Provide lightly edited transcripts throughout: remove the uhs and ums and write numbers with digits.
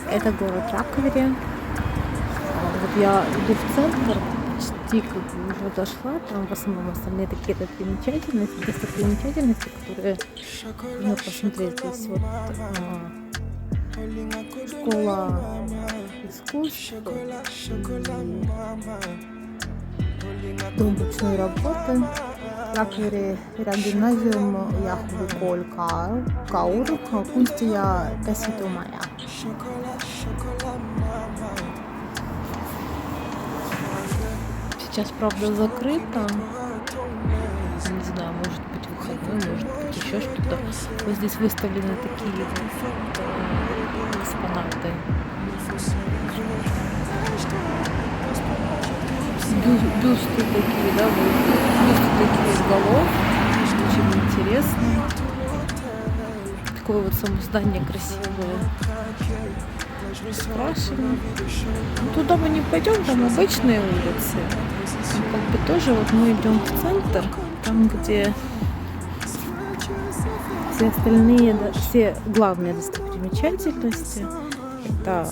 Это город Раковери. Вот я иду в центр, почти как бы уже дошла. Там в основном остальные такие достопримечательности, которые нужно посмотреть. Здесь вот школа искусств и дом ручной работы. Раковери era gymnasium Jahu Kol Kaur, Kunstia Käsitöömaja. Сейчас, правда, закрыто. Не знаю, может быть выходной, может быть еще что-то. Вот здесь выставлены такие вот экспонаты. Бюсты такие, да, вот, бюсты такие из голов. Очень интересно. Такое вот само здание красивое. Украшено. Туда мы не пойдем, там обычные улицы. Там как бы тоже вот мы идем в центр, там где все остальные, все главные достопримечательности. Это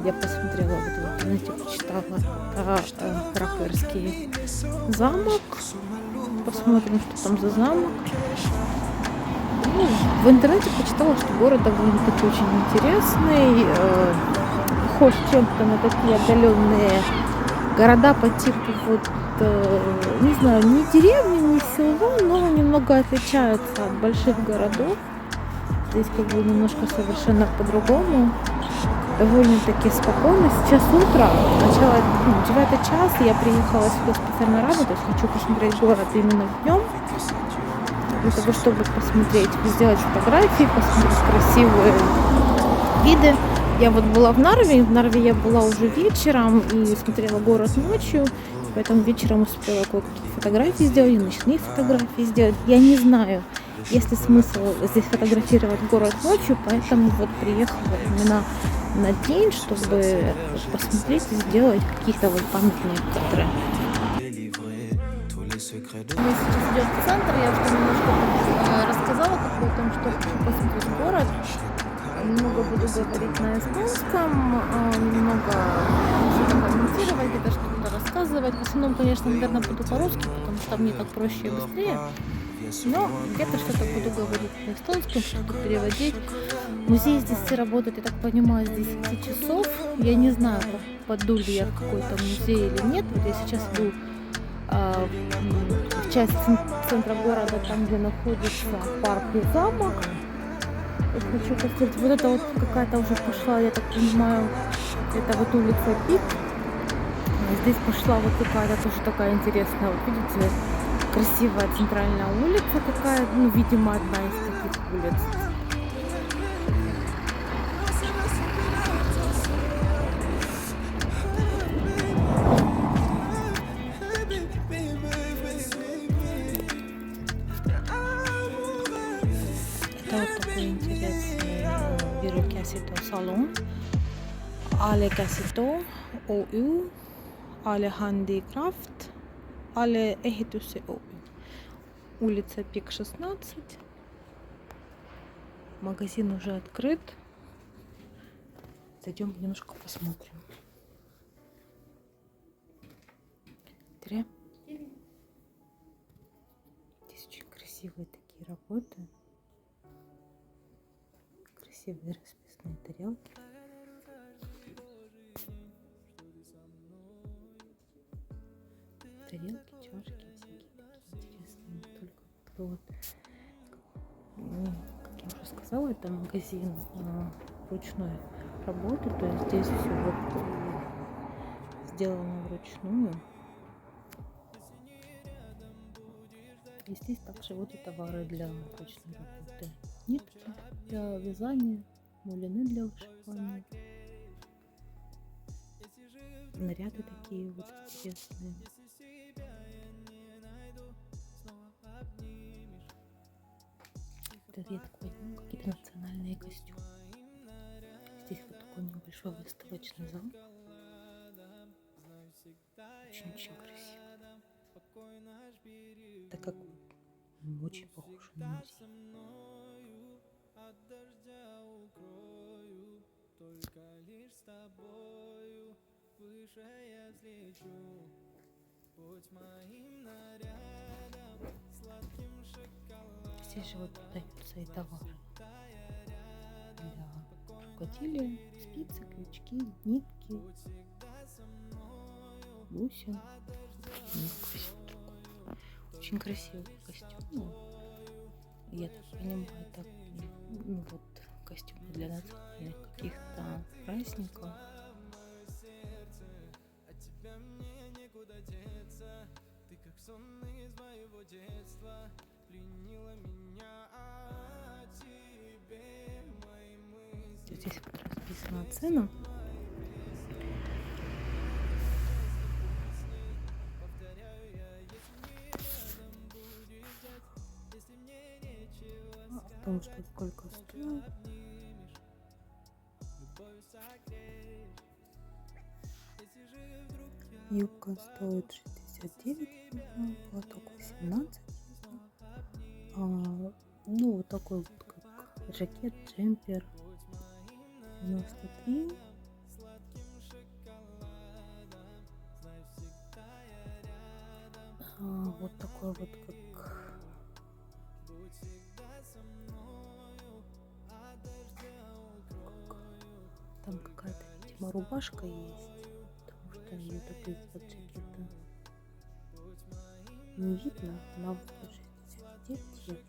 я посмотрела, вот, знаете, почитала Раковерский замок. Посмотрим, что там за замок. Ну, в интернете почитала, что город довольно-таки очень интересный, похож чем-то на такие отдаленные города по типу вот, не знаю, не деревни, не село, но немного отличаются от больших городов. Здесь как бы немножко совершенно по-другому. Довольно-таки спокойно. Сейчас утро, начало 9 час, я приехала сюда специально рано, то есть хочу посмотреть город именно днем, для того, чтобы посмотреть, сделать фотографии, посмотреть красивые виды. Я вот была в Нарве я была уже вечером и смотрела город ночью, поэтому вечером успела кое-какие фотографии сделать, ночные фотографии сделать. Я не знаю, есть ли смысл здесь фотографировать город ночью, поэтому вот приехала именно на день, чтобы посмотреть и сделать какие-то вот памятные кадры. Мы сейчас идем в центр, я уже немножко рассказала о том, что хочу посмотреть город. Немного буду говорить на эстонском, немного что-то комментировать, где-то что-то рассказывать. В основном, конечно, наверное, буду по-русски, потому что мне так проще и быстрее. Но где-то что-то буду говорить на эстонском, что-то переводить. Музей здесь работает, я так понимаю, с 10 часов. Я не знаю, попаду ли я в какой-то музей или нет. Вот я сейчас иду в часть центра города, там, где находится парк и замок. Я хочу посмотреть. Вот это вот какая-то уже пошла, я так понимаю, это вот улица Пик. Здесь пошла вот какая-то тоже такая интересная, вот видите, красивая центральная улица какая, ну, видимо, одна из таких улиц. Это вот такой интересный Viru салон. Ale Käsitoo Oy, Ale Handicraft, Ale Ehituse Oy. Улица Пик 16. Магазин уже открыт. Зайдем немножко посмотрим. Здесь очень красивые такие работы. Красивые расписные тарелки. Тарелки, чашки всякие такие интересные. Только вот, как я уже сказала, это магазин ручной работы. То есть здесь все вот сделано вручную. И здесь также вот и товары для ручной работы. Нитки для вязания, мулины для вышивания. Наряды такие вот интересные. Это редко возьму какие-то национальные костюмы. Здесь вот такой небольшой выставочный зал. Очень-очень красиво. Так как очень похож на музей. Здесь же вот продаются и товары для рукоделия, спицы, крючки, нитки, бусин. Очень красивый костюм. Я так понимаю, так, вот костюмы для национальных каких-то праздников. Здесь вот расписана цена. О том, что сколько стоит. Юбка стоит 69 евро, платок 18 евро. Ну, вот такой вот как жакет, джемпер 93. Вот такой вот как там какая-то, видимо, рубашка есть, потому что ее так из-под жакета не видно. Она вот 69 евро.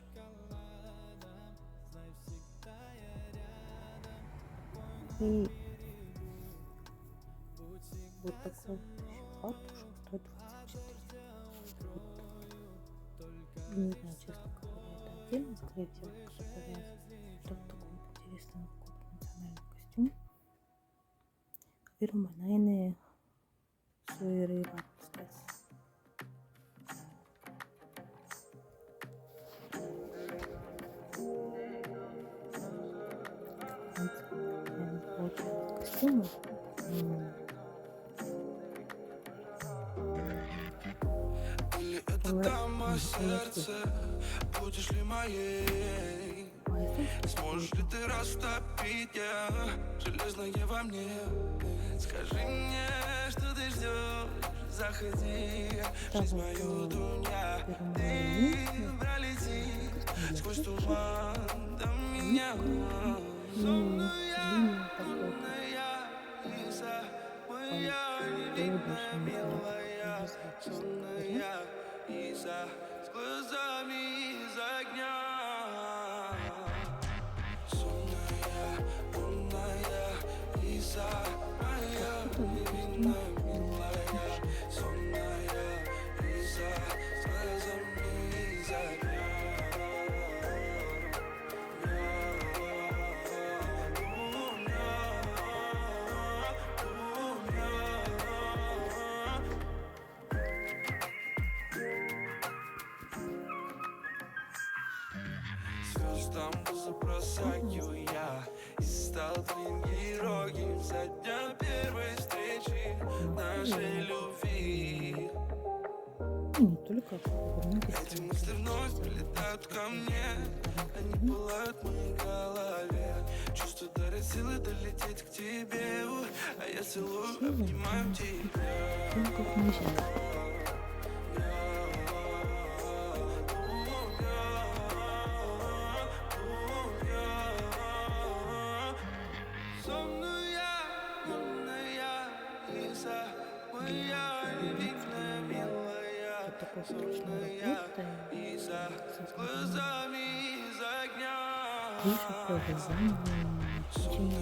И вот такой вот еще фартуш стоит 24. Вот. Не знаю, честно говоря, это отдельно, скорее всего, что в таком интересном какой-то национальный костюм. Firma Naine Suerivatstas. Костюмы. Или это дама сердце, будешь ли моей? Сможешь ли ты растопить я железное во мне? Скажи мне, что ты ждешь, заходи в жизнь мою, дуня. Ты пролети сквозь туман до меня. Сонная, умная, Иса, моя невинная, милая. Сонная Иса с глазами из огня. Сонная, умная Иса, моя невинная, милая. Сонная Иса с глазами из огня. Звездам забросаю я и стал твоим героем со дня первой встречи нашей любви. И не только. Эти мысли вновь прилетают ко мне, они пылают в моей голове. Чувство дарит силы долететь к тебе, а я целую, обнимаю тебя. Такой страшной работой с глазами из огня. Выше провязание очень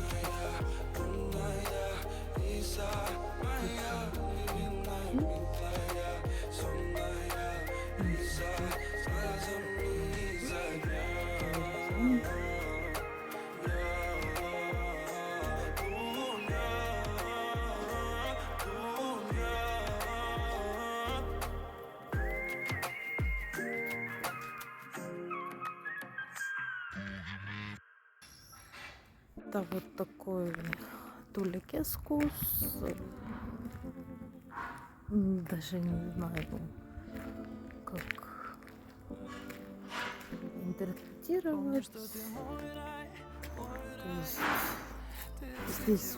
это вот такой туликескус. Даже не знаю, как интерпретировать. То есть Здесь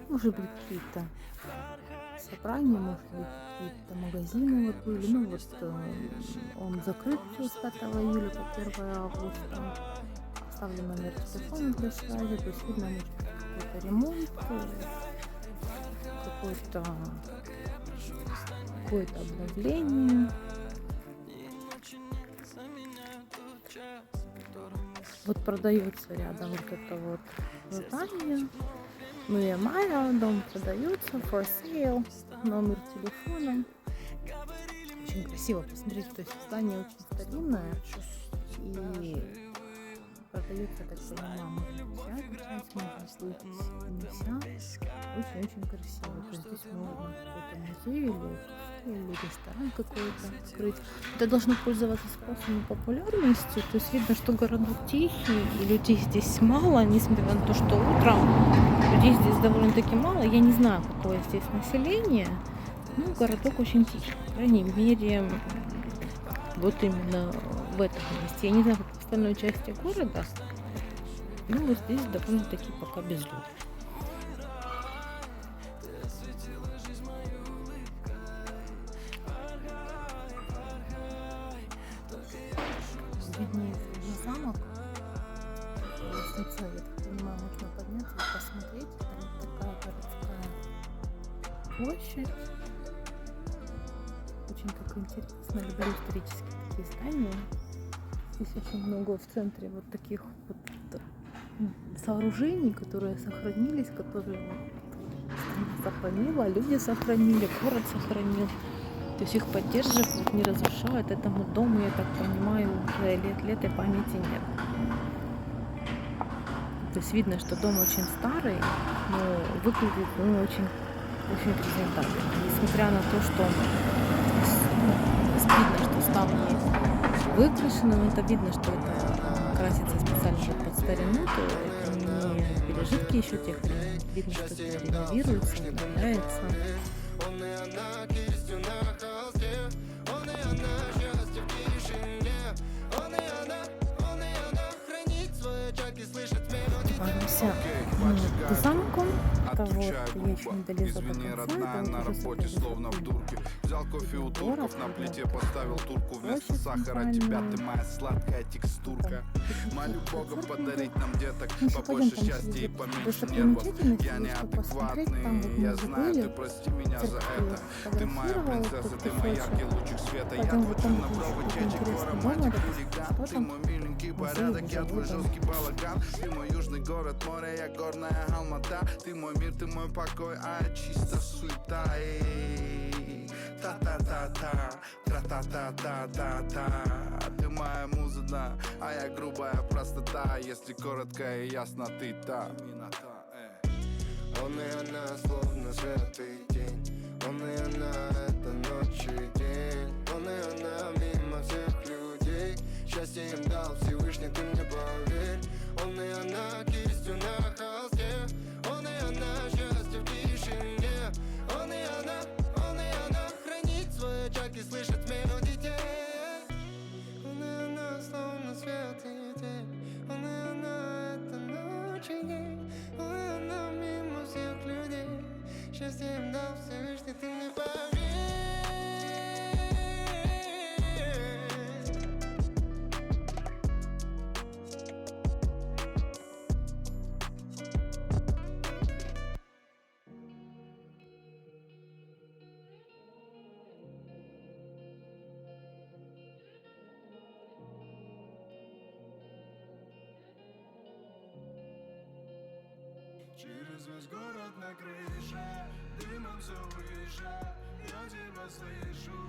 может быть какие-то собрания, может быть какие-то магазины вот были. Ну вот он закрыт с 5 июля по 1 августа. Оставлен номер телефона для связи, то есть видно, может быть какой-то ремонт, какое-то обновление. Вот продается рядом вот это вот здание. Ну и Майя, дом продается, for sale, номер телефона. Очень красиво, посмотрите, то есть здание очень старинное и продается, так понимаю, можно взять, часть можно выйти, не вся. Очень-очень красиво. То есть здесь можно какой-то музей или кафе, или ресторан какой-то открыть. Это должно пользоваться спросом и популярностью. То есть видно, что городок тихий, и людей здесь мало, несмотря на то, что утром людей здесь довольно-таки мало. Я не знаю, какое здесь население, но городок очень тихий. По крайней мере, вот именно в этом месте. Я не знаю, как в остальной части города, но вот здесь довольно-таки пока безлюдно. Виднеется замок. Лестница, я так понимаю, можно подняться и посмотреть. Там такая городская площадь. Очень так интересно. Люблю исторические такие здания. Здесь очень много в центре вот таких вот сооружений, которые сохранились, которые страна сохранила, люди сохранили, город сохранил. То есть их поддерживают, не разрушают. Этому дому, я так понимаю, уже лет и памяти нет. То есть видно, что дом очень старый, но выглядит он очень презентабельно. Несмотря на то, что видно, что ставни выкрашены, но это видно, что это красится специально под старину, то это не пережитки еще тех времен. Видно, что это реновируется, обновляется. Поднимаемся к замку. Это вот я еще не долезла до Извини, конца. родная, на работе словно в дурке. Взял кофе у турков, на плите поставил турку. Вместо сахара тебя, ты моя сладкая текстурка. Молю Бога подарить нам деток, побольше счастья и поменьше нервов. Я неадекватный, я знаю, ты прости меня за это. Ты моя принцесса, ты мой яркий лучик света. Я твой чернобровый чечек, твой романтик хулиган. Ты мой миленький порядок, я твой жесткий балаган. Ты мой южный город, море, я горная Алмата. Ты мой мир, ты мой покой, а я чисто суета. Та-та-та-та, тра-та-та-та-та-та. Ты моя муза, да, а я грубая простота. Если коротко и ясно, ты та. Он и она, словно свет и тень. Он и она, это ночь и день. Он и она, мимо всех людей. Счастье им дал Всевышний, ты мне поверь. Он и она, кистью на холсте. Он и она, счастье в тишине. Он и она хранит свой очаг и слышит мелодии тень. Он и она, словно свет и тень. Он и она, это ночь и день. Он и она, мимо всех людей. Счастье им дал Всевышний, ты мне поверь. Через весь город на крыше, дымом все выше, я тебя слышу.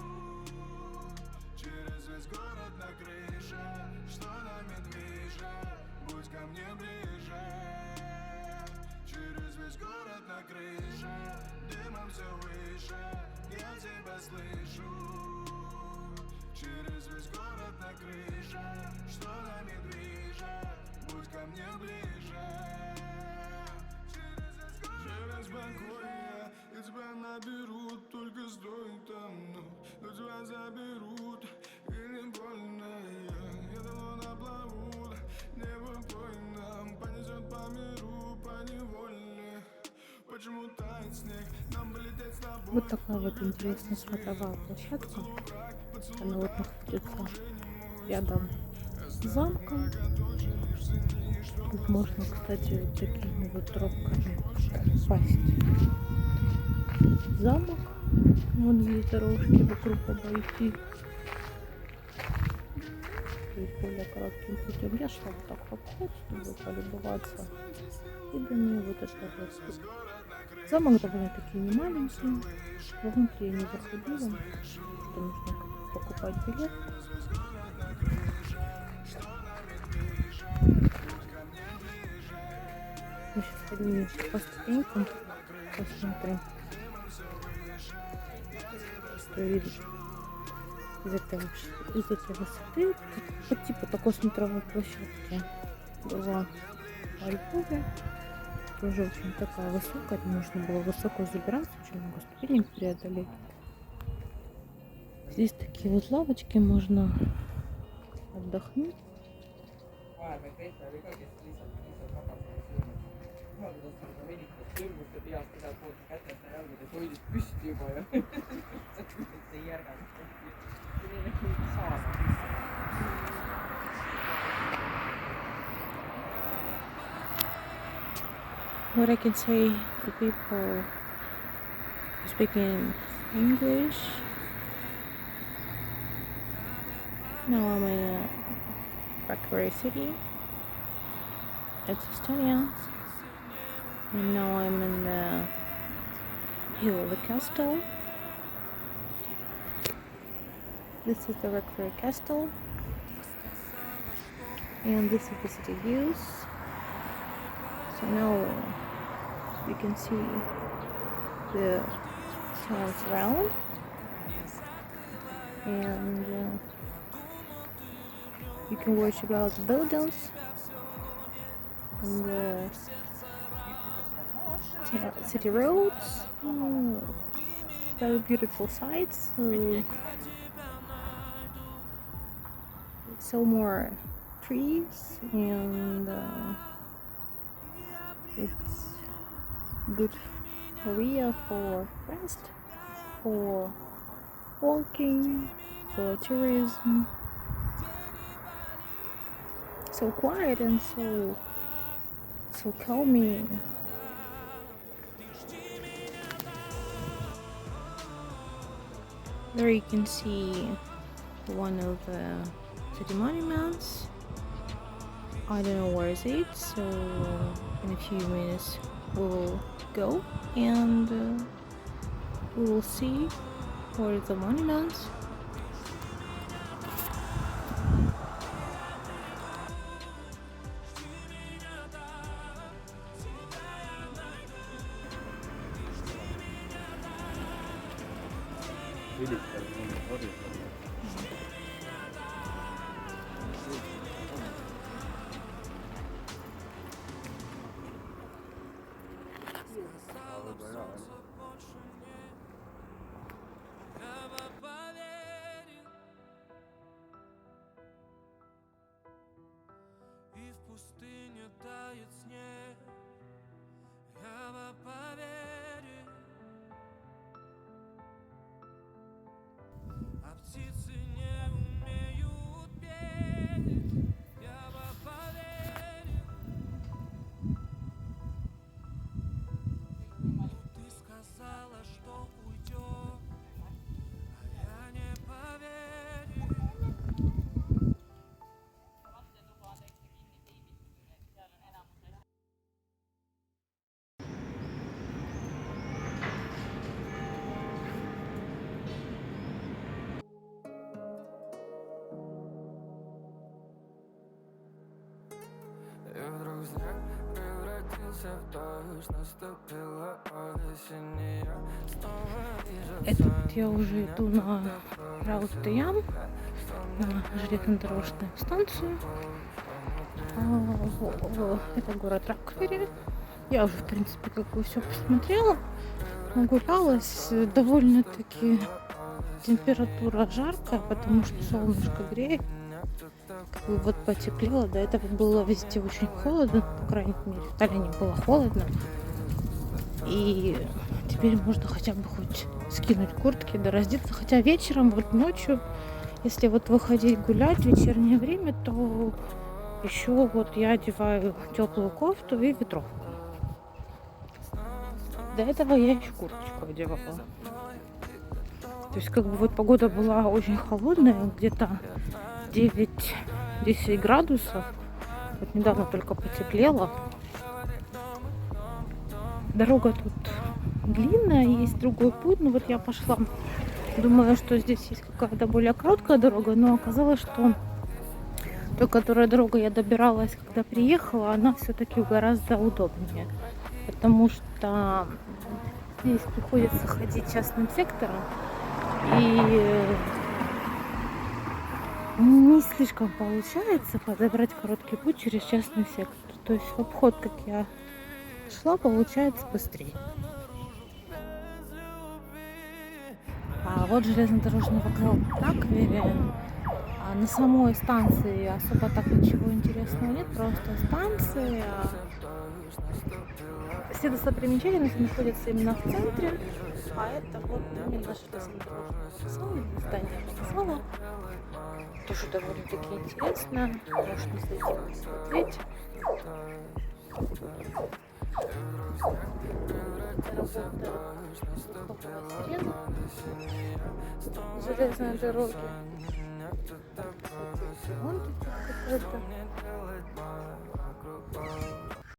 Через весь город на крыше, что нами движет, будь ко мне ближе. Через весь город на крыше, дымом все выше, я тебя слышу. Через весь город на крыше, что нами движет, будь ко мне ближе. Через покоя и тебя наберут, только стоит тонуть, но тебя заберут, и не больно, я давно наплывут, небо нам понесет по миру, по Вот такая вот интересная смотровая площадка. Она вот находится рядом с замком. Тут можно, кстати, вот такими вот тропками попасть в замок. Вот здесь дорожки вокруг обойти. То есть более коротким путем. Я шла вот так в обход, чтобы полюбоваться видами. Вот это вот. Замок довольно-таки не маленький. Внутри я не заходила. Что нужно покупать билет. Мы сейчас поднимемся по ступенькам, посмотрим, что видно из этой высоты. По типу такой смотровой площадки была во Львове. Тоже очень такая высокая, нужно было высоко забираться, очень много ступенек преодолеть. Здесь такие вот лавочки, можно отдохнуть. What I can say to people speaking English. Now I'm in a Rakvere city. It's Estonia. And now I'm in the hill of the castle. This is the Rakvere castle. And this is the city views. So now you can see the towns around. And you can watch about the buildings and the city roads. Very beautiful sights. So more trees, and it's good area for rest, for walking, for tourism. So quiet and so calming. There you can see one of the city monuments. I don't know where is it, so in a few minutes we will go and we will see where is the monuments. И в пустыне тает снег, я бы поверил, а птицы не умеют петь, я бы поверил. Ты сказала, что уйдешь, а я не поверил. И вдруг снег превратился в дождь, наступила осень, и я снова вижу. Это вот я уже иду на Раутыям, на железнодорожную станцию. Это город Раквере. Я уже, в принципе, как бы все посмотрела, нагулялась. Довольно-таки температура жаркая, потому что солнышко греет. Как бы вот потеплело. До этого было везде очень холодно, по крайней мере в Таллине было холодно. И теперь можно хотя бы хоть скинуть куртки, да раздеться. Хотя вечером, вот ночью, если вот выходить гулять в вечернее время, то еще вот я одеваю теплую кофту и ветровку. До этого я еще курточку одевала. То есть как бы вот погода была очень холодная, где-то 9-10 градусов. Вот недавно только потеплело. Дорога тут длинная, есть другой путь. Но вот я пошла, думаю, что здесь есть какая-то более короткая дорога, но оказалось, что той, которая дорога я добиралась, когда приехала, она все-таки гораздо удобнее. Потому что здесь приходится ходить частным сектором. И не слишком получается подобрать короткий путь через частный сектор. То есть в обход, как я шла, получается быстрее. А вот железнодорожный вокзал в Кракове. А на самой станции особо так ничего интересного нет, просто станция. Все достопримечательности находятся именно в центре, а это вот именно железнодорожный вокзал, здание вокзала. Тоже довольно-таки интересно, можно зайти посмотреть. Железной дороги. Вон тут какой-то.